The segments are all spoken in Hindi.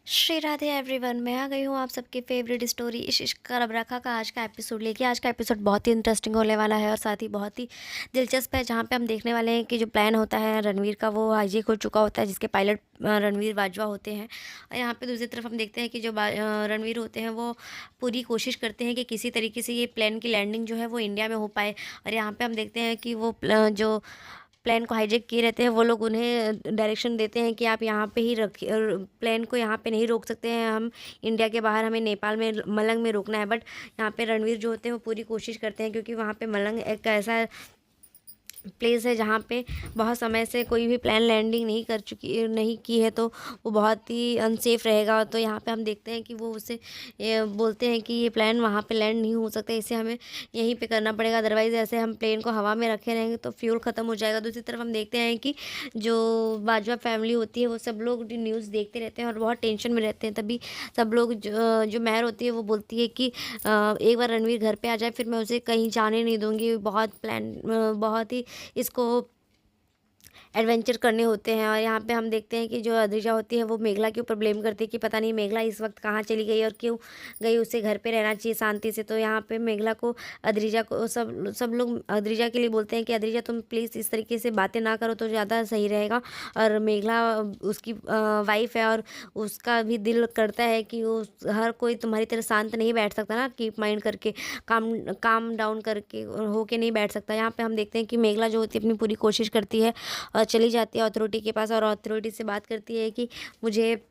श्री राधे एवरीवन, मैं आ गई हूँ आप सबकी फेवरेट स्टोरी इश्क इश्क का रब रखा का आज का एपिसोड लेके। आज का एपिसोड बहुत ही इंटरेस्टिंग होने वाला है और साथ ही बहुत ही दिलचस्प है, जहाँ पे हम देखने वाले हैं कि जो प्लान होता है रणवीर का वो हाईजेक हो चुका होता है, जिसके पायलट रणवीर बाजवा होते हैं। और यहाँ पे दूसरी तरफ हम देखते हैं कि जो रणवीर होते हैं वो पूरी कोशिश करते हैं कि किसी तरीके से ये प्लेन की लैंडिंग जो है वो इंडिया में हो पाए। और यहाँ पे हम देखते हैं कि वो जो प्लेन को हाईजैक किए रहते हैं वो लोग उन्हें डायरेक्शन देते हैं कि आप यहाँ पे ही रखिए, और प्लेन को यहाँ पे नहीं रोक सकते हैं हम, इंडिया के बाहर हमें नेपाल में मलंग में रोकना है। बट यहाँ पे रणवीर जो होते हैं वो पूरी कोशिश करते हैं, क्योंकि वहाँ पे मलंग एक ऐसा प्लेस है जहाँ पे बहुत समय से कोई भी प्लान लैंडिंग नहीं की है, तो वो बहुत ही अनसेफ रहेगा। तो यहाँ पे हम देखते हैं कि वो उसे बोलते हैं कि ये प्लान वहाँ पे लैंड नहीं हो सकता, इसे हमें यहीं पे करना पड़ेगा, अदरवाइज़ ऐसे हम प्लेन को हवा में रखे रहेंगे तो फ्यूल ख़त्म हो जाएगा। दूसरी तरफ हम देखते हैं कि जो बाजवा फैमिली होती है वो सब लोग न्यूज़ देखते रहते हैं और बहुत टेंशन में रहते हैं। तभी सब लोग जो मेहर होती है वो बोलती है कि एक बार रणवीर घर पे आ जाए, फिर मैं उसे कहीं जाने नहीं दूंगी। बहुत ही इसको एडवेंचर करने होते हैं। और यहाँ पे हम देखते हैं कि जो अद्रिजा होती है वो मेघला के ऊपर ब्लेम करती है कि पता नहीं मेघला इस वक्त कहाँ चली गई और क्यों गई, उसे घर पे रहना चाहिए शांति से। तो यहाँ पे मेघला को अद्रिजा को सब सब लोग अद्रिजा के लिए बोलते हैं कि अद्रिजा तुम प्लीज़ इस तरीके से बातें ना करो तो ज़्यादा सही रहेगा। और मेघला उसकी वाइफ है और उसका भी दिल करता है कि वो हर कोई तुम्हारी तरह शांत नहीं बैठ सकता ना, कीप माइंड करके काम काम डाउन करके होके नहीं बैठ सकता। यहाँ पे हम देखते हैं कि मेघला जो होती है अपनी पूरी कोशिश करती है और चली जाती है अथॉरिटी के पास, और अथॉरिटी से बात करती है कि मुझे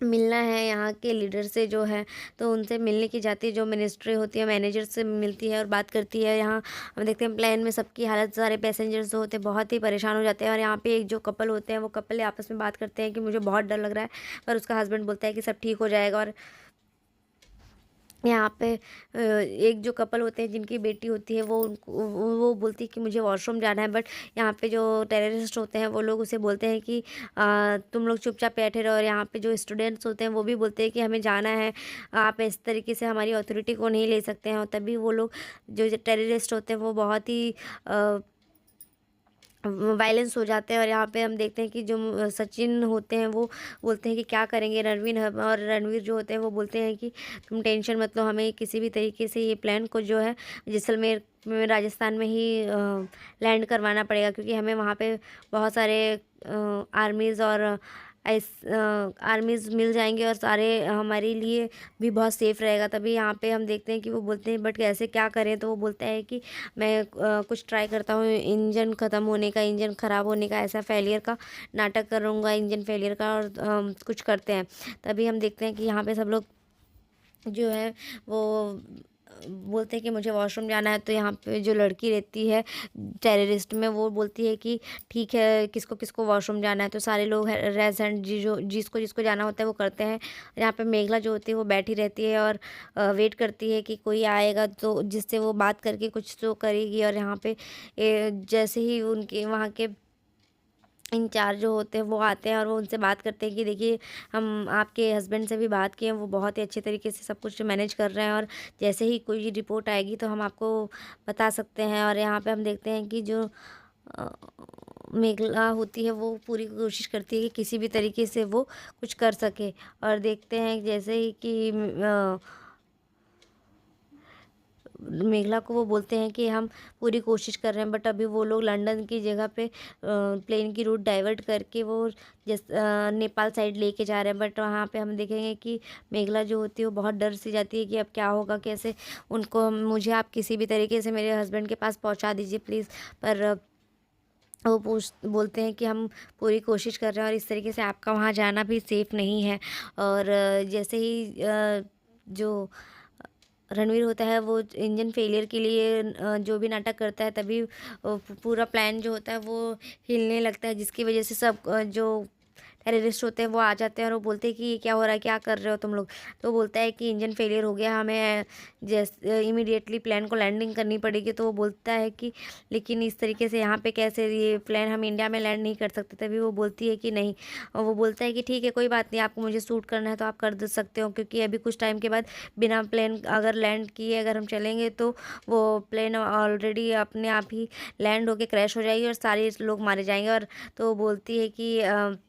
मिलना है यहाँ के लीडर से जो है। तो उनसे मिलने की जाती है, जो मिनिस्ट्री होती है मैनेजर से मिलती है और बात करती है। यहाँ हम देखते हैं प्लेन में सबकी हालत, सारे पैसेंजर्स जो होते हैं बहुत ही परेशान हो जाते हैं। और यहाँ पे एक जो कपल होते हैं वो कपल आपस में बात करते हैं कि मुझे बहुत डर लग रहा है, पर उसका हस्बैंड बोलता है कि सब ठीक हो जाएगा। और यहाँ पे एक जो कपल होते हैं जिनकी बेटी होती है वो बोलती है कि मुझे वॉशरूम जाना है। बट यहाँ पे जो टेररिस्ट होते हैं वो लोग उसे बोलते हैं कि तुम लोग चुपचाप बैठे रहो। और यहाँ पे जो स्टूडेंट्स होते हैं वो भी बोलते हैं कि हमें जाना है, आप इस तरीके से हमारी अथॉरिटी को नहीं ले सकते हैं। और तभी वो लोग जो टेररिस्ट होते हैं वो बहुत ही वायलेंस हो जाते हैं। और यहाँ पे हम देखते हैं कि जो सचिन होते हैं वो बोलते हैं कि क्या करेंगे रणवीर और रणवीर जो होते हैं वो बोलते हैं कि तुम टेंशन मत लो, हमें किसी भी तरीके से ये प्लान को जो है जैसलमेर में राजस्थान में ही लैंड करवाना पड़ेगा, क्योंकि हमें वहाँ पे बहुत सारे आर्मीज़ और आर्मीज़ मिल जाएंगे और सारे हमारे लिए भी बहुत सेफ़ रहेगा। तभी यहाँ पे हम देखते हैं कि वो बोलते हैं बट कैसे क्या करें। तो वो बोलता है कि मैं कुछ ट्राई करता हूँ, इंजन ख़त्म होने का, इंजन ख़राब होने का, ऐसा फेलियर का नाटक करूँगा, इंजन फेलियर का। और कुछ करते हैं। तभी हम देखते हैं कि यहाँ पे सब लोग जो है वो बोलते हैं कि मुझे वॉशरूम जाना है। तो यहाँ पे जो लड़की रहती है टेररिस्ट में वो बोलती है कि ठीक है, किसको किसको वॉशरूम जाना है। तो सारे लोग रेजेंट जी जो जिसको जिसको जाना होता है वो करते हैं। यहाँ पे मेघला जो होती है वो बैठी रहती है और वेट करती है कि कोई आएगा तो जिससे वो बात करके कुछ तो करेगी। और यहाँ पे जैसे ही उनके वहाँ के इंचार्ज जो होते हैं वो आते हैं और वो उनसे बात करते हैं कि देखिए हम आपके हस्बैंड से भी बात किए हैं, वो बहुत ही अच्छे तरीके से सब कुछ मैनेज कर रहे हैं, और जैसे ही कोई रिपोर्ट आएगी तो हम आपको बता सकते हैं। और यहाँ पे हम देखते हैं कि जो अ, मेघला होती है वो पूरी कोशिश करती है कि किसी भी तरीके से वो कुछ कर सके। और देखते हैं जैसे ही कि मेघला को वो बोलते हैं कि हम पूरी कोशिश कर रहे हैं, बट अभी वो लोग लंदन की जगह पे प्लेन की रूट डाइवर्ट करके वो नेपाल साइड लेके जा रहे हैं। बट वहाँ पे हम देखेंगे कि मेघला जो होती है वो बहुत डर सी जाती है कि अब क्या होगा, कैसे उनको मुझे आप किसी भी तरीके से मेरे हस्बैंड के पास पहुँचा दीजिए प्लीज़। पर वो बोलते हैं कि हम पूरी कोशिश कर रहे हैं और इस तरीके से आपका वहाँ जाना भी सेफ़ नहीं है। और जैसे ही जो रणवीर होता है वो इंजन फेलियर के लिए जो भी नाटक करता है, तभी पूरा प्लान जो होता है वो हिलने लगता है, जिसकी वजह से सब जो टेररिस्ट होते हैं वो आ जाते हैं और वो बोलते हैं कि ये क्या हो रहा है, क्या कर रहे हो तुम लोग। तो वो बोलता है कि इंजन फेलियर हो गया, हमें जैसे इमीडिएटली प्लान को लैंडिंग करनी पड़ेगी। तो वो बोलता है कि लेकिन इस तरीके से यहाँ पे कैसे, ये प्लान हम इंडिया में लैंड नहीं कर सकते। तभी वो बोलती है कि नहीं, और वो बोलता है कि ठीक है कोई बात नहीं, आपको मुझे सूट करना है तो आप कर दे सकते हो, क्योंकि अभी कुछ टाइम के बाद बिना प्लेन अगर लैंड किए अगर हम चलेंगे तो वो प्लेन ऑलरेडी अपने आप ही लैंड होके क्रैश हो जाएगी और सारे लोग मारे जाएंगे। और तो वो बोलती है कि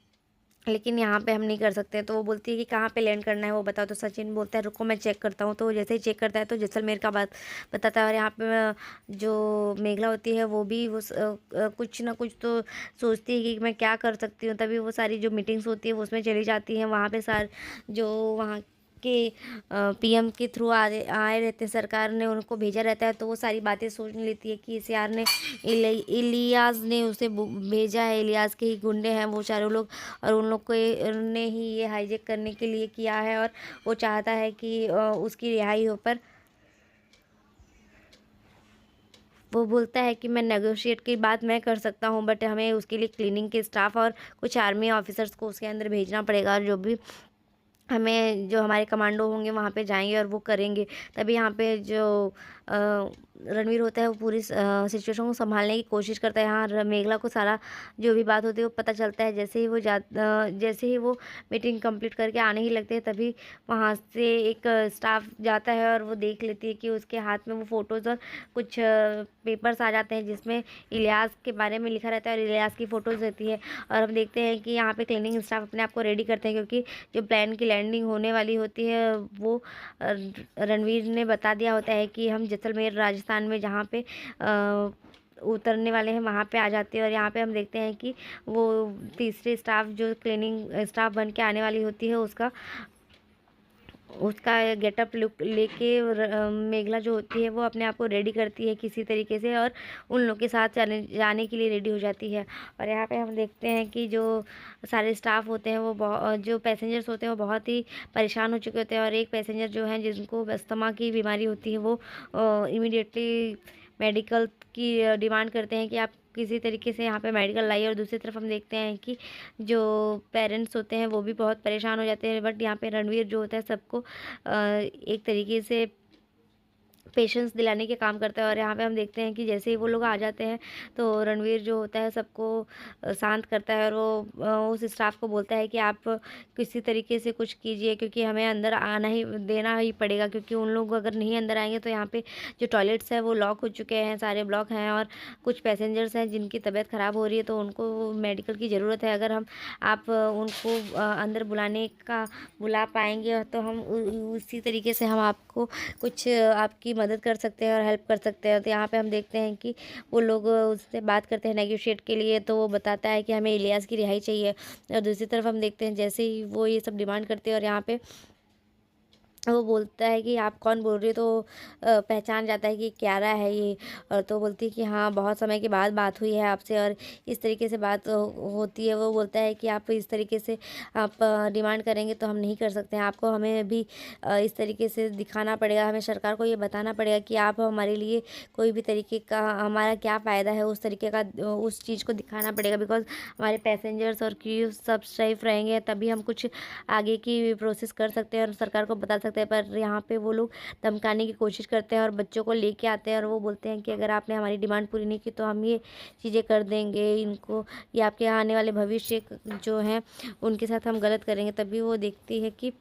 लेकिन यहाँ पे हम नहीं कर सकते। तो वो बोलती है कि कहाँ पे लैंड करना है वो बताओ। तो सचिन बोलता है रुको मैं चेक करता हूँ। तो वो जैसे ही चेक करता है तो जैसलमेर का बात बताता है। और यहाँ पे जो मेघला होती है वो भी कुछ ना कुछ तो सोचती है कि मैं क्या कर सकती हूँ। तभी वो सारी जो मीटिंग्स होती है वो उसमें चली जाती हैं। वहाँ पे जो वहाँ के पीएम के थ्रू आए रहते हैं, सरकार ने उनको भेजा रहता है। तो वो सारी बातें सोच लेती है कि इस यार ने इलियास ने उसे भेजा है, इलियास के ही गुंडे हैं वो चारों लोग, और उन लोग को ने ही ये हाईजैक करने के लिए किया है। और वो चाहता है कि उसकी रिहाई हो। पर वो बोलता है कि मैं नेगोशिएट की बात मैं कर सकता हूँ, बट हमें उसके लिए क्लीनिंग के स्टाफ और कुछ आर्मी ऑफिसर्स को उसके अंदर भेजना पड़ेगा। और जो भी हमें जो हमारे कमांडो होंगे वहाँ पे जाएंगे और वो करेंगे। तभी यहाँ पे जो रणवीर होता है वो पूरी सिचुएशन को संभालने की कोशिश करता है। यहाँ मेघला को सारा जो भी बात होती है वो पता चलता है। जैसे ही वो मीटिंग कंप्लीट करके आने ही लगते हैं तभी वहाँ से एक स्टाफ जाता है और वो देख लेती है कि उसके हाथ में वो फ़ोटोज़ और कुछ पेपर्स आ जाते हैं जिसमें इलियास के बारे में लिखा रहता है और इलियास की फ़ोटोज़ रहती है। और हम देखते हैं कि यहाँ पे क्लीनिंग स्टाफ अपने आप को रेडी करते हैं, क्योंकि जो प्लान की लैंडिंग होने वाली होती है वो रणवीर ने बता दिया होता है कि हम जैसलमेर राजस्थान में जहाँ पे उतरने वाले हैं वहाँ पे आ जाते हैं। और यहाँ पे हम देखते हैं कि वो तीसरे स्टाफ जो क्लीनिंग स्टाफ बन के आने वाली होती है उसका उसका गेटअप लुक लेके मेघला जो होती है वो अपने आप को रेडी करती है किसी तरीके से, और उन लोग के साथ जाने के लिए रेडी हो जाती है। और यहाँ पे हम देखते हैं कि जो सारे स्टाफ होते हैं वो जो पैसेंजर्स होते हैं वो बहुत ही परेशान हो चुके होते हैं। और एक पैसेंजर जो है जिनको अस्थमा की बीमारी होती है वो इमीडिएटली मेडिकल की डिमांड करते हैं कि आप किसी तरीके से यहाँ पे मेडिकल लाइए। और दूसरी तरफ हम देखते हैं कि जो पेरेंट्स होते हैं वो भी बहुत परेशान हो जाते हैं, बट यहाँ पे रणवीर जो होता है सबको एक तरीके से पेशेंस दिलाने के काम करता है। और यहाँ पे हम देखते हैं कि जैसे ही वो लोग आ जाते हैं तो रणवीर जो होता है सबको शांत करता है। और वो उस स्टाफ को बोलता है कि आप किसी तरीके से कुछ कीजिए, क्योंकि हमें अंदर आना ही देना ही पड़ेगा, क्योंकि उन लोग अगर नहीं अंदर आएंगे तो यहाँ पे जो टॉयलेट्स है वो लॉक हो चुके हैं, सारे ब्लॉक हैं। और कुछ पैसेंजर्स हैं जिनकी तबीयत ख़राब हो रही है तो उनको मेडिकल की ज़रूरत है। अगर आप उनको अंदर बुला पाएंगे तो हम उसी तरीके से हम आपको कुछ आपकी मदद कर सकते हैं और हेल्प कर सकते हैं। तो यहाँ पे हम देखते हैं कि वो लोग उससे बात करते हैं नेगोशिएट के लिए। तो वो बताता है कि हमें इलियास की रिहाई चाहिए। और दूसरी तरफ हम देखते हैं जैसे ही वो ये सब डिमांड करते हैं और यहाँ पे वो बोलता है कि आप कौन बोल रही हो। तो पहचान जाता है कि क्यारा है ये। और तो बोलती है कि हाँ बहुत समय के बाद बात हुई है आपसे और इस तरीके से बात होती है। वो बोलता है कि आप इस तरीके से आप डिमांड करेंगे तो हम नहीं कर सकते हैं, आपको हमें भी इस तरीके से दिखाना पड़ेगा, हमें सरकार को ये बताना पड़ेगा कि आप हमारे लिए कोई भी तरीके का हमारा क्या फ़ायदा है उस तरीके का उस चीज़ को दिखाना पड़ेगा। बिकॉज हमारे पैसेंजर्स और क्रू सब सेफ रहेंगे तभी हम कुछ आगे की प्रोसेस कर सकते हैं और सरकार को बता सकते हैं। पर यहाँ पे वो लोग धमकाने की कोशिश करते हैं और बच्चों को लेके आते हैं और वो बोलते हैं कि अगर आपने हमारी डिमांड पूरी नहीं की तो हम ये चीज़ें कर देंगे इनको, ये आपके आने वाले भविष्य जो हैं उनके साथ हम गलत करेंगे। तभी वो देखती है कि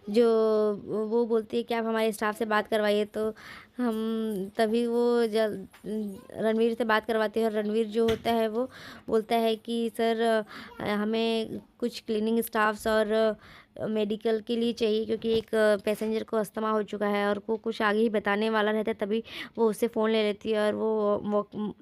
जो वो बोलती है कि आप हमारे स्टाफ से बात करवाइए। तो हम तभी वो रणवीर से बात करवाते हैं और रणवीर जो होता है वो बोलता है कि सर हमें कुछ क्लीनिंग स्टाफ्स और मेडिकल के लिए चाहिए, क्योंकि एक पैसेंजर को अस्थमा हो चुका है और वो कुछ आगे ही बताने वाला रहता है। तभी वो उससे फ़ोन ले लेती है और वो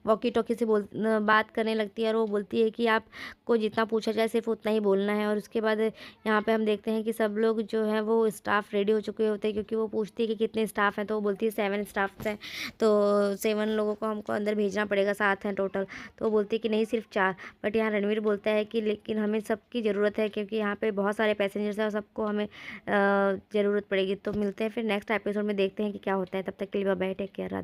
वॉकी टॉकी से बात करने लगती है और वो बोलती है कि आपको जितना पूछा जाए सिर्फ उतना ही बोलना है। और उसके बाद यहाँ पे हम देखते हैं कि सब लोग जो है वो स्टाफ रेडी हो चुके होते हैं, क्योंकि वो पूछती है कि कितने स्टाफ हैं तो वो बोलती है 7 स्टाफ्स हैं, तो 7 लोगों को हमको अंदर भेजना पड़ेगा, 7 हैं टोटल। तो वो बोलती है कि नहीं सिर्फ 4। बट यहाँ रणवीर बोलता है कि लेकिन हमें सबकी ज़रूरत है, क्योंकि यहाँ पे बहुत सारे पैसेंजर्स हैं और सबको हमें ज़रूरत पड़ेगी। तो मिलते हैं फिर नेक्स्ट एपिसोड में, देखते हैं कि क्या होता है। तब तक के लिए बाय बाय, टेक केयर।